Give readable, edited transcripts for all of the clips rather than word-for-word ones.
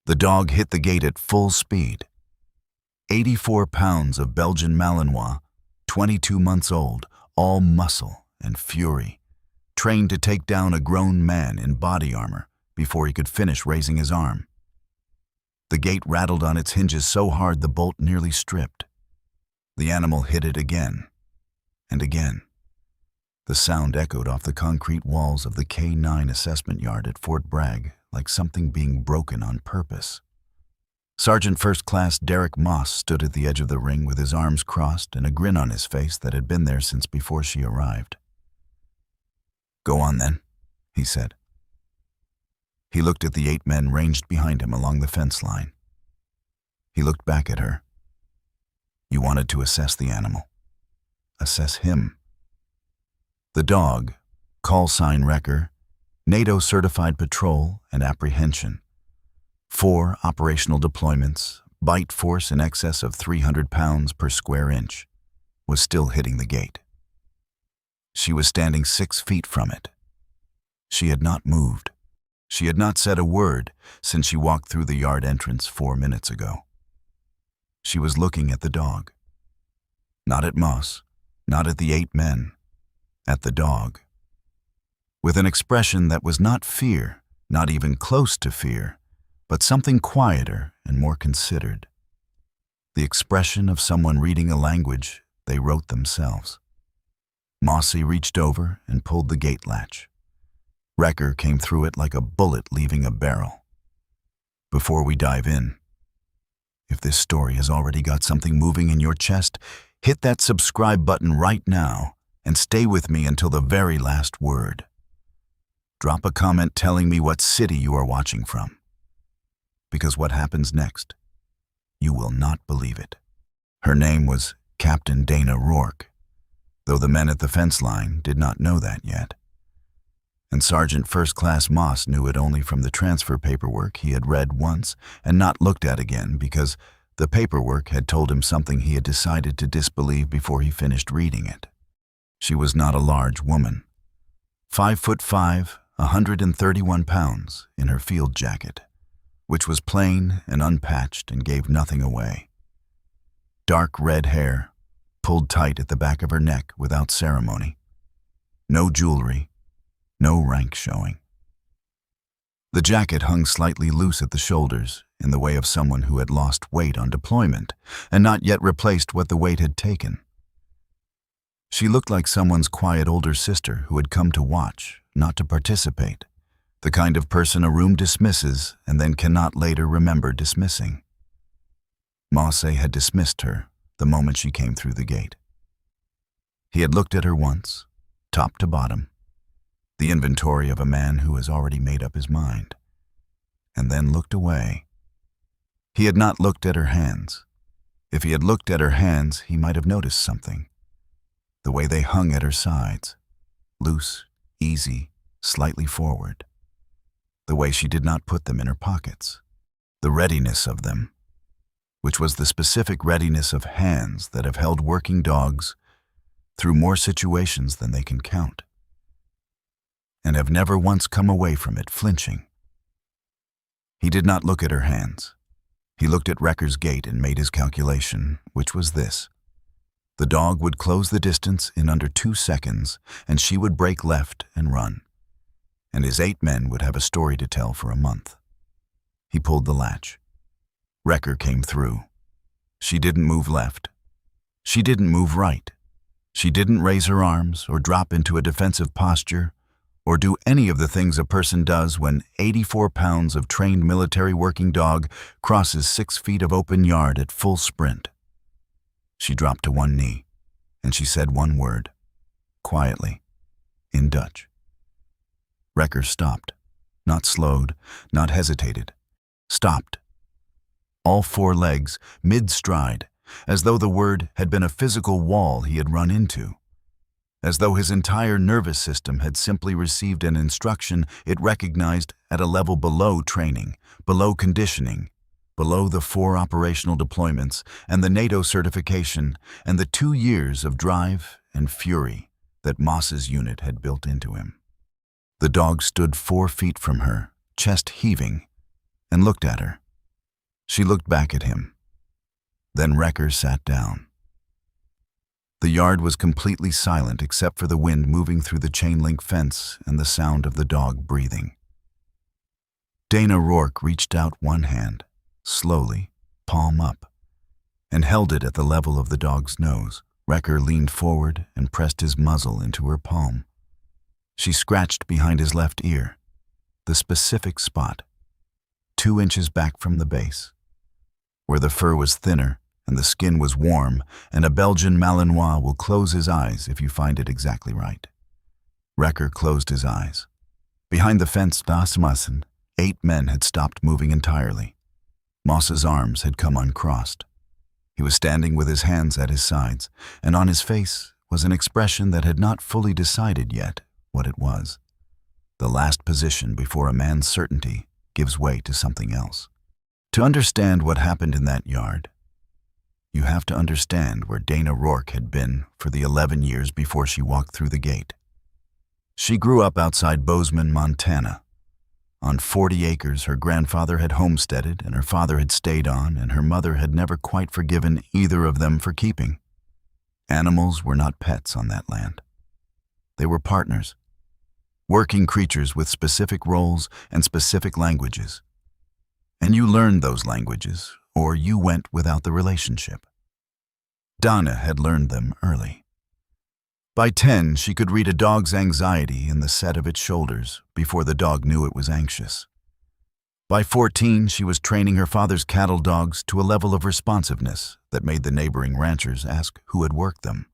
The dog hit the gate at full speed. 84 pounds of Belgian Malinois, 22 months old, all muscle and fury, trained to take down a grown man in body armor before he could finish raising his arm. The gate rattled on its hinges so hard the bolt nearly stripped. The animal hit it again and again. The sound echoed off the concrete walls of the K9 assessment yard at Fort Bragg like something being broken on purpose. Sergeant First Class Derek Moss stood at the edge of the ring with his arms crossed and a grin on his face that had been there since before she arrived. "Go on then," he said. He looked at the 8 men ranged behind him along the fence line. He looked back at her. "You wanted to assess the animal. Assess him." The dog, call sign Wrecker, NATO-certified patrol and apprehension. 4 operational deployments, bite force in excess of 300 pounds per square inch, was still hitting the gate. She was standing 6 feet from it. She had not moved. She had not said a word since she walked through the yard entrance 4 minutes ago. She was looking at the dog. Not at Moss, not at the 8 men, at the dog. With an expression that was not fear, not even close to fear, but something quieter and more considered. The expression of someone reading a language they wrote themselves. Mossy reached over and pulled the gate latch. Wrecker came through it like a bullet leaving a barrel. Before we dive in, if this story has already got something moving in your chest, hit that subscribe button right now and stay with me until the very last word. Drop a comment telling me what city you are watching from. Because what happens next, you will not believe it. Her name was Captain Dana Rourke, though the men at the fence line did not know that yet. And Sergeant First Class Moss knew it only from the transfer paperwork he had read once and not looked at again because the paperwork had told him something he had decided to disbelieve before he finished reading it. She was not a large woman. 5'5", 131 pounds in her field jacket, which was plain and unpatched and gave nothing away. Dark red hair, pulled tight at the back of her neck without ceremony. No jewelry, no rank showing. The jacket hung slightly loose at the shoulders in the way of someone who had lost weight on deployment and not yet replaced what the weight had taken. She looked like someone's quiet older sister who had come to watch, not to participate, the kind of person a room dismisses and then cannot later remember dismissing. Mosse had dismissed her the moment she came through the gate. He had looked at her once, top to bottom, the inventory of a man who has already made up his mind, and then looked away. He had not looked at her hands. If he had looked at her hands, he might have noticed something. The way they hung at her sides, loose, easy, slightly forward. The way she did not put them in her pockets. The readiness of them, which was the specific readiness of hands that have held working dogs through more situations than they can count, and have never once come away from it flinching. He did not look at her hands. He looked at Wrecker's gait and made his calculation, which was this. The dog would close the distance in under 2 seconds, and she would break left and run. And his 8 men would have a story to tell for a month. He pulled the latch. Wrecker came through. She didn't move left. She didn't move right. She didn't raise her arms or drop into a defensive posture or do any of the things a person does when 84 pounds of trained military working dog crosses 6 feet of open yard at full sprint. She dropped to one knee, and she said one word, quietly, in Dutch. Wrecker stopped, not slowed, not hesitated. Stopped. All 4 legs, mid-stride, as though the word had been a physical wall he had run into. As though his entire nervous system had simply received an instruction it recognized at a level below training, below conditioning, below the 4 operational deployments and the NATO certification and the 2 years of drive and fury that Moss's unit had built into him. The dog stood 4 feet from her, chest heaving, and looked at her, She looked back at him. Then Wrecker sat down. The yard was completely silent except for the wind moving through the chain-link fence and the sound of the dog breathing. Dana Rourke reached out one hand, slowly, palm up, and held it at the level of the dog's nose. Wrecker leaned forward and pressed his muzzle into her palm. She scratched behind his left ear, the specific spot, 2 inches back from the base, where the fur was thinner and the skin was warm, and a Belgian Malinois will close his eyes if you find it exactly right. Wrecker closed his eyes. Behind the fence, das Massen, 8 men had stopped moving entirely. Moss's arms had come uncrossed. He was standing with his hands at his sides, and on his face was an expression that had not fully decided yet what it was. The last position before a man's certainty gives way to something else. To understand what happened in that yard, you have to understand where Dana Rourke had been for the 11 years before she walked through the gate. She grew up outside Bozeman, Montana. On 40 acres her grandfather had homesteaded and her father had stayed on, and her mother had never quite forgiven either of them for keeping. Animals were not pets on that land. They were partners, working creatures with specific roles and specific languages. And you learned those languages, or you went without the relationship. Dana had learned them early. By 10, she could read a dog's anxiety in the set of its shoulders before the dog knew it was anxious. By 14, she was training her father's cattle dogs to a level of responsiveness that made the neighboring ranchers ask who had worked them.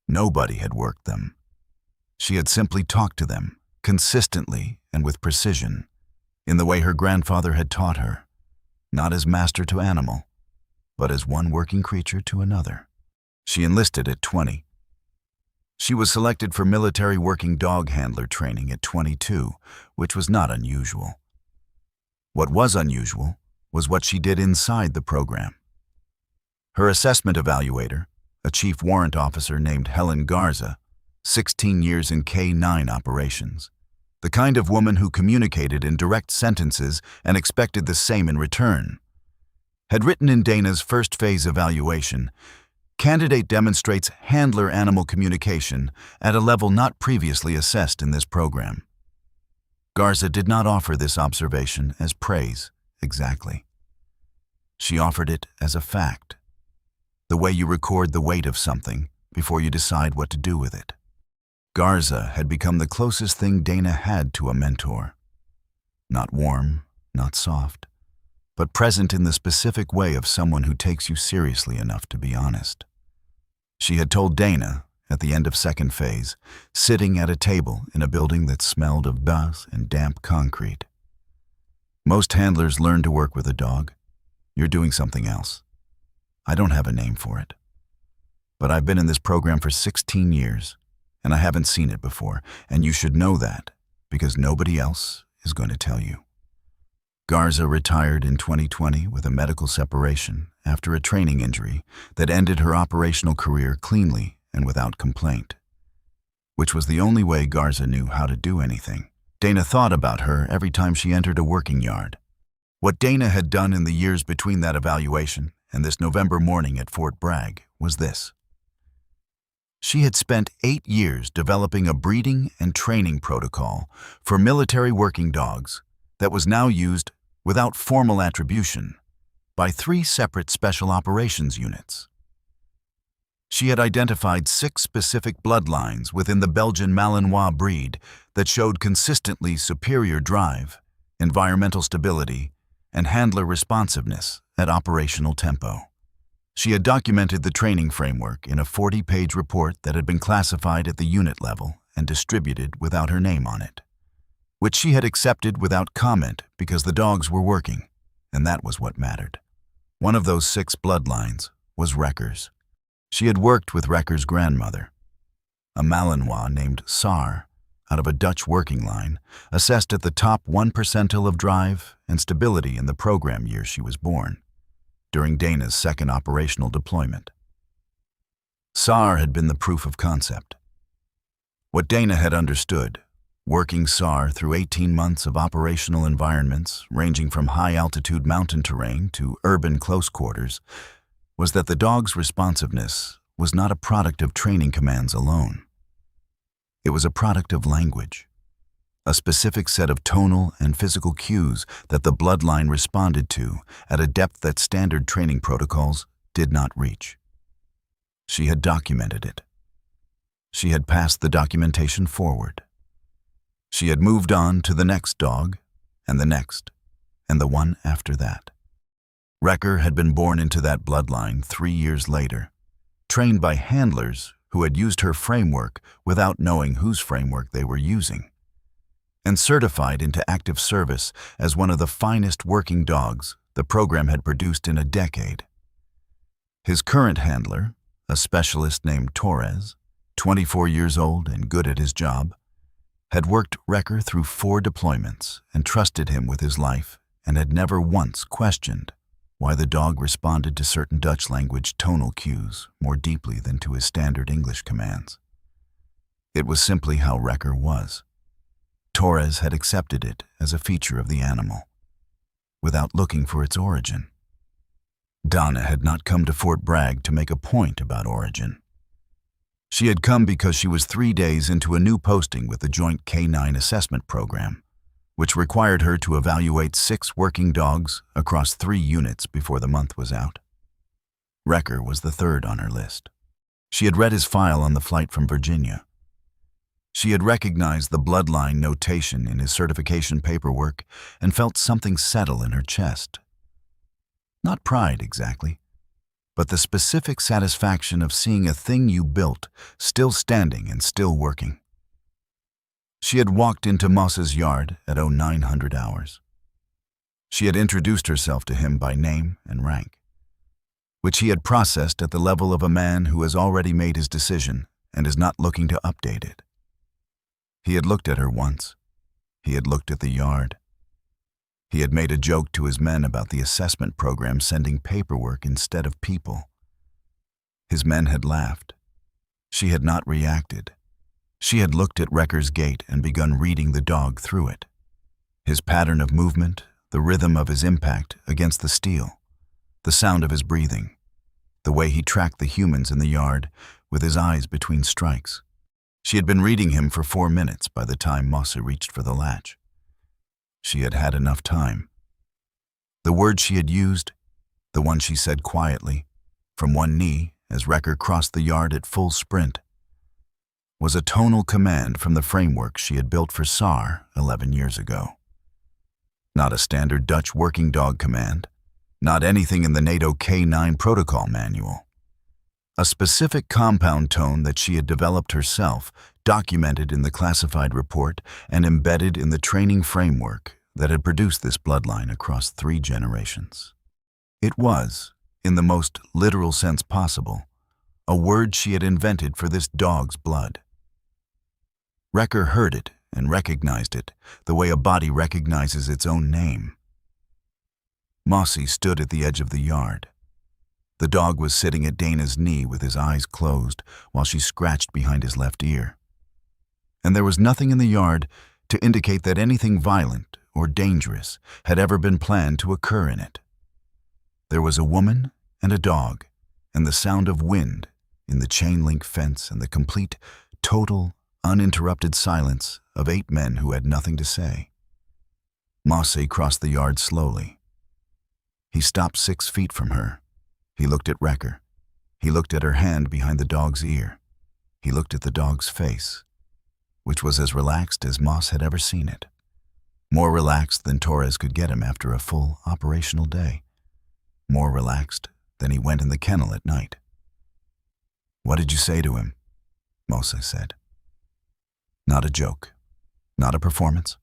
Nobody had worked them. She had simply talked to them, consistently and with precision, in the way her grandfather had taught her, not as master to animal, but as one working creature to another. She enlisted at 20. She was selected for military working dog handler training at 22, which was not unusual. What was unusual was what she did inside the program. Her assessment evaluator, a chief warrant officer named Helen Garza, 16 years in K-9 operations, the kind of woman who communicated in direct sentences and expected the same in return, had written in Dana's first phase evaluation, "Candidate demonstrates handler-animal communication at a level not previously assessed in this program." Garza did not offer this observation as praise, exactly. She offered it as a fact, the way you record the weight of something before you decide what to do with it. Garza had become the closest thing Dana had to a mentor. Not warm, not soft, but present in the specific way of someone who takes you seriously enough to be honest. She had told Dana, at the end of second phase, sitting at a table in a building that smelled of dust and damp concrete. Most handlers learn to work with a dog. You're doing something else. I don't have a name for it. But I've been in this program for 16 years, and I haven't seen it before, and you should know that, because nobody else is going to tell you. Garza retired in 2020 with a medical separation after a training injury that ended her operational career cleanly and without complaint, which was the only way Garza knew how to do anything. Dana thought about her every time she entered a working yard. What Dana had done in the years between that evaluation and this November morning at Fort Bragg was this. She had spent 8 years developing a breeding and training protocol for military working dogs that was now used without formal attribution by 3 separate special operations units. She had identified 6 specific bloodlines within the Belgian Malinois breed that showed consistently superior drive, environmental stability, and handler responsiveness at operational tempo. She had documented the training framework in a 40-page report that had been classified at the unit level and distributed without her name on it, which she had accepted without comment because the dogs were working, and that was what mattered. One of those 6 bloodlines was Wrecker's. She had worked with Wrecker's grandmother, a Malinois named Saar, out of a Dutch working line, assessed at the top 1 percentile of drive and stability in the program year she was born, during Dana's second operational deployment. Saar had been the proof of concept. What Dana had understood Working SAR through 18 months of operational environments ranging from high-altitude mountain terrain to urban close quarters was that the dog's responsiveness was not a product of training commands alone. It was a product of language, a specific set of tonal and physical cues that the Bloodline responded to at a depth that standard training protocols did not reach. She had documented it. She had passed the documentation forward. She had moved on to the next dog, and the next, and the one after that. Wrecker had been born into that bloodline 3 years later, trained by handlers who had used her framework without knowing whose framework they were using, and certified into active service as one of the finest working dogs the program had produced in a decade. His current handler, a specialist named Torres, 24 years old and good at his job, had worked Wrecker through 4 deployments and trusted him with his life and had never once questioned why the dog responded to certain Dutch language tonal cues more deeply than to his standard English commands. It was simply how Wrecker was. Torres had accepted it as a feature of the animal, without looking for its origin. Donna had not come to Fort Bragg to make a point about origin. She had come because she was 3 days into a new posting with the Joint K-9 Assessment Program, which required her to evaluate 6 working dogs across 3 units before the month was out. Wrecker was the 3rd on her list. She had read his file on the flight from Virginia. She had recognized the Bloodline notation in his certification paperwork and felt something settle in her chest. Not pride exactly, but the specific satisfaction of seeing a thing you built still standing and still working. She had walked into Moss's yard at 0900 hours. She had introduced herself to him by name and rank, which he had processed at the level of a man who has already made his decision and is not looking to update it. He had looked at her once. He had looked at the yard. He had made a joke to his men about the assessment program sending paperwork instead of people. His men had laughed. She had not reacted. She had looked at Wrecker's gait and begun reading the dog through it. His pattern of movement, the rhythm of his impact against the steel, the sound of his breathing, the way he tracked the humans in the yard with his eyes between strikes. She had been reading him for 4 minutes by the time Mossa reached for the latch. She had had enough time. The word she had used, the one she said quietly, from one knee as Wrecker crossed the yard at full sprint, was a tonal command from the framework she had built for SAR 11 years ago. Not a standard Dutch working dog command, not anything in the NATO K-9 protocol manual. A specific compound tone that she had developed herself, documented in the classified report and embedded in the training framework that had produced this bloodline across 3 generations. It was, in the most literal sense possible, a word she had invented for this dog's blood. Wrecker heard it and recognized it the way a body recognizes its own name. Mossy stood at the edge of the yard. The dog was sitting at Dana's knee with his eyes closed while she scratched behind his left ear. And there was nothing in the yard to indicate that anything violent or dangerous had ever been planned to occur in it. There was a woman and a dog, and the sound of wind in the chain-link fence and the complete, total, uninterrupted silence of 8 men who had nothing to say. Mosse crossed the yard slowly. He stopped 6 feet from her. He looked at Wrecker. He looked at her hand behind the dog's ear. He looked at the dog's face, which was as relaxed as Moss had ever seen it. More relaxed than Torres could get him after a full operational day. More relaxed than he went in the kennel at night. "What did you say to him?" Mosa said. Not a joke. Not a performance.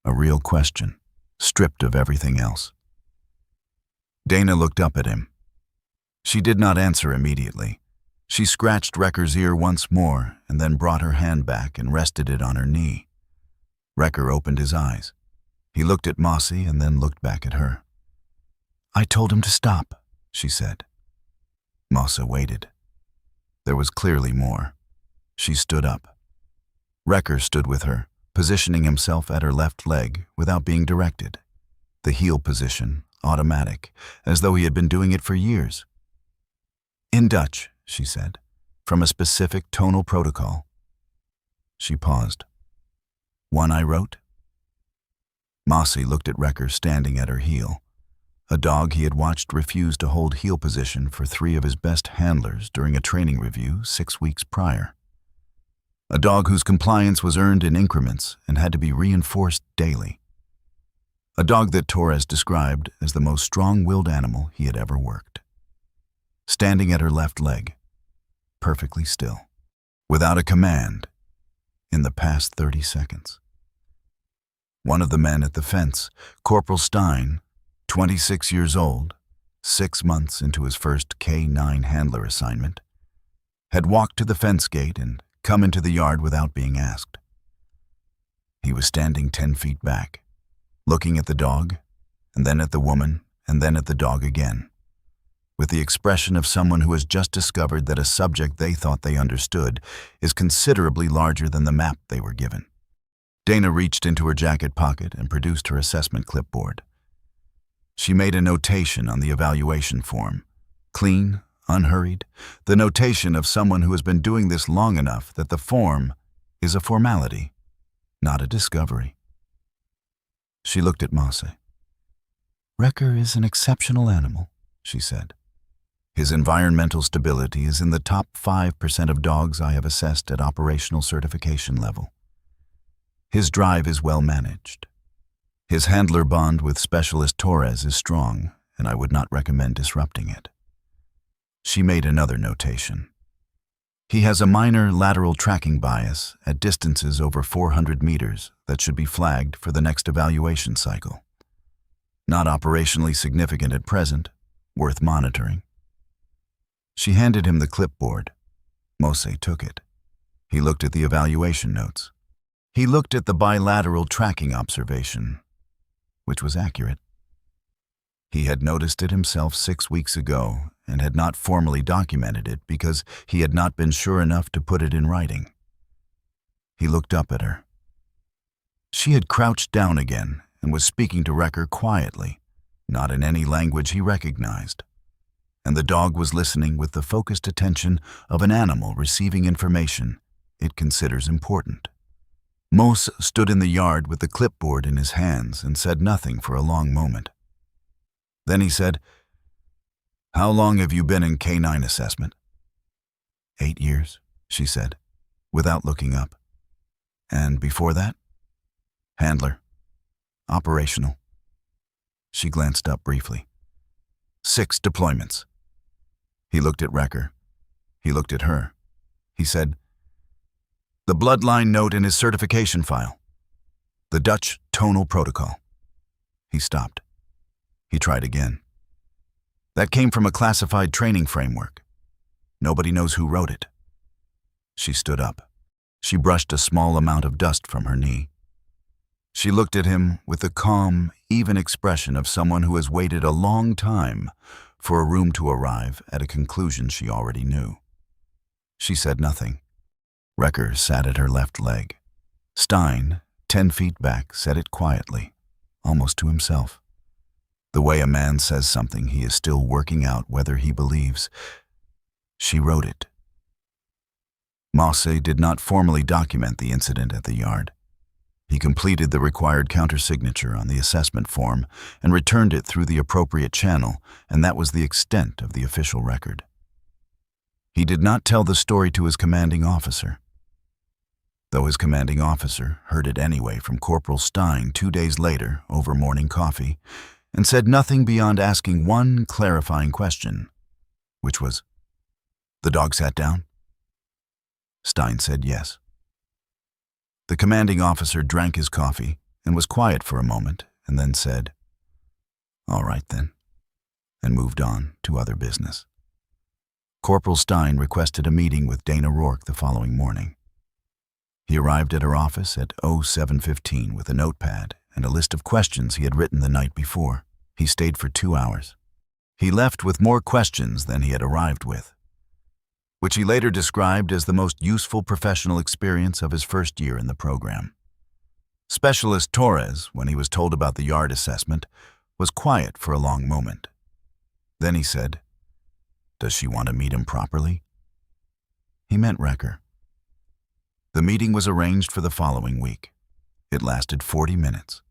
A real question, stripped of everything else. Dana looked up at him. She did not answer immediately. She scratched Wrecker's ear once more and then brought her hand back and rested it on her knee. Wrecker opened his eyes. He looked at Mossy and then looked back at her. "I told him to stop," she said. Mossa waited. There was clearly more. She stood up. Wrecker stood with her, positioning himself at her left leg without being directed. The heel position, automatic, as though he had been doing it for years. "In Dutch," she said, "from a specific tonal protocol." She paused. "One I wrote?" Mossy looked at Wrecker standing at her heel. A dog he had watched refuse to hold heel position for 3 of his best handlers during a training review 6 weeks prior. A dog whose compliance was earned in increments and had to be reinforced daily. A dog that Torres described as the most strong-willed animal he had ever worked. Standing at her left leg, perfectly still, without a command, in the past 30 seconds. One of the men at the fence, Corporal Stein, 26 years old, 6 months into his first K-9 handler assignment, had walked to the fence gate and come into the yard without being asked. He was standing 10 feet back, looking at the dog, and then at the woman, and then at the dog again, with the expression of someone who has just discovered that a subject they thought they understood is considerably larger than the map they were given. Dana reached into her jacket pocket and produced her assessment clipboard. She made a notation on the evaluation form, clean, unhurried, the notation of someone who has been doing this long enough that the form is a formality, not a discovery. She looked at Mosse. "Wrecker is an exceptional animal," she said. "His environmental stability is in the top 5% of dogs I have assessed at operational certification level. His drive is well managed. His handler bond with Specialist Torres is strong, and I would not recommend disrupting it." She made another notation. "He has a minor lateral tracking bias at distances over 400 meters that should be flagged for the next evaluation cycle. Not operationally significant at present, worth monitoring." She handed him the clipboard. Mosse took it. He looked at the evaluation notes. He looked at the bilateral tracking observation, which was accurate. He had noticed it himself 6 weeks ago and had not formally documented it because he had not been sure enough to put it in writing. He looked up at her. She had crouched down again and was speaking to Wrecker quietly, not in any language he recognized. And the dog was listening with the focused attention of an animal receiving information it considers important. Mose stood in the yard with the clipboard in his hands and said nothing for a long moment. Then he said, "How long have you been in K-9 assessment?" 8 years, she said, without looking up. "And before that?" "Handler. Operational." She glanced up briefly. 6 deployments. He looked at Wrecker. He looked at her. He said, "The Bloodline note in his certification file. The Dutch tonal protocol." He stopped. He tried again. "That came from a classified training framework. Nobody knows who wrote it." She stood up. She brushed a small amount of dust from her knee. She looked at him with the calm, even expression of someone who has waited a long time for a room to arrive at a conclusion she already knew. She said nothing. Wrecker sat at her left leg. Stein, 10 feet back, said it quietly, almost to himself. The way a man says something he is still working out whether he believes. She wrote it. Mosse did not formally document the incident at the yard. He completed the required countersignature on the assessment form and returned it through the appropriate channel, and that was the extent of the official record. He did not tell the story to his commanding officer, though his commanding officer heard it anyway from Corporal Stein 2 days later over morning coffee, and said nothing beyond asking one clarifying question, which was, "The dog sat down?" Stein said yes. The commanding officer drank his coffee and was quiet for a moment and then said, "All right then," and moved on to other business. Corporal Stein requested a meeting with Dana Rourke the following morning. He arrived at her office at 07:15 with a notepad and a list of questions he had written the night before. He stayed for 2 hours. He left with more questions than he had arrived with, which he later described as the most useful professional experience of his first year in the program. Specialist Torres, when he was told about the yard assessment, was quiet for a long moment. Then he said, "Does she want to meet him properly?" He meant Wrecker. The meeting was arranged for the following week. It lasted 40 minutes.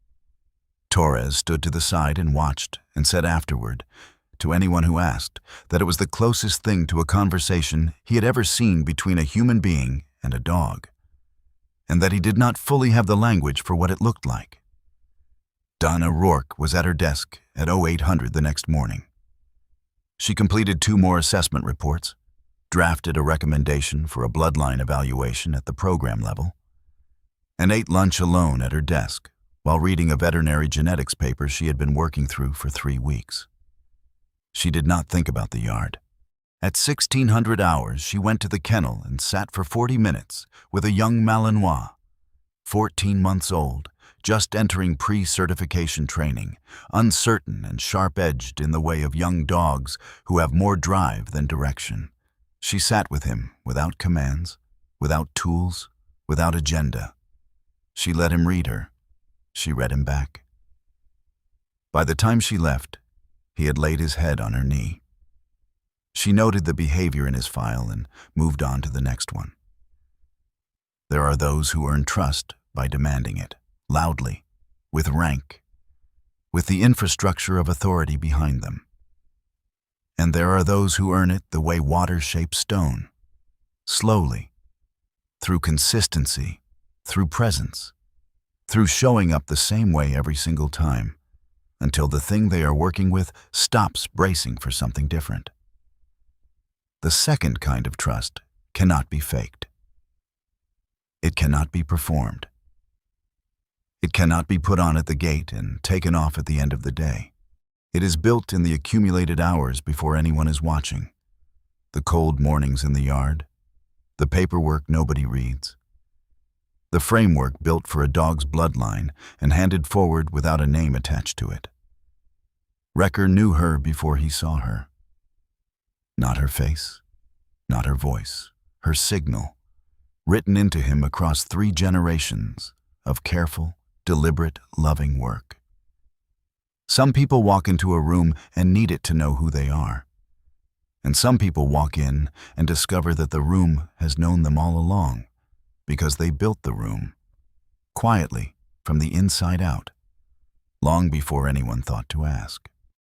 Torres stood to the side and watched and said afterward, to anyone who asked, that it was the closest thing to a conversation he had ever seen between a human being and a dog, and that he did not fully have the language for what it looked like. Donna Rourke was at her desk at 0800 the next morning. She completed 2 more assessment reports, drafted a recommendation for a bloodline evaluation at the program level, and ate lunch alone at her desk while reading a veterinary genetics paper she had been working through for 3 weeks. She did not think about the yard. At 1600 hours, she went to the kennel and sat for 40 minutes with a young Malinois, 14 months old, just entering pre-certification training, uncertain and sharp-edged in the way of young dogs who have more drive than direction. She sat with him without commands, without tools, without agenda. She let him read her. She read him back. By the time she left, he had laid his head on her knee. She noted the behavior in his file and moved on to the next one. There are those who earn trust by demanding it, loudly, with rank, with the infrastructure of authority behind them. And there are those who earn it the way water shapes stone, slowly, through consistency, through presence, through showing up the same way every single time, until the thing they are working with stops bracing for something different. The second kind of trust cannot be faked. It cannot be performed. It cannot be put on at the gate and taken off at the end of the day. It is built in the accumulated hours before anyone is watching, the cold mornings in the yard, the paperwork nobody reads, the framework built for a dog's bloodline and handed forward without a name attached to it. Wrecker knew her before he saw her. Not her face, not her voice, her signal, written into him across 3 generations of careful, deliberate, loving work. Some people walk into a room and need it to know who they are. And some people walk in and discover that the room has known them all along because they built the room, quietly, from the inside out, long before anyone thought to ask.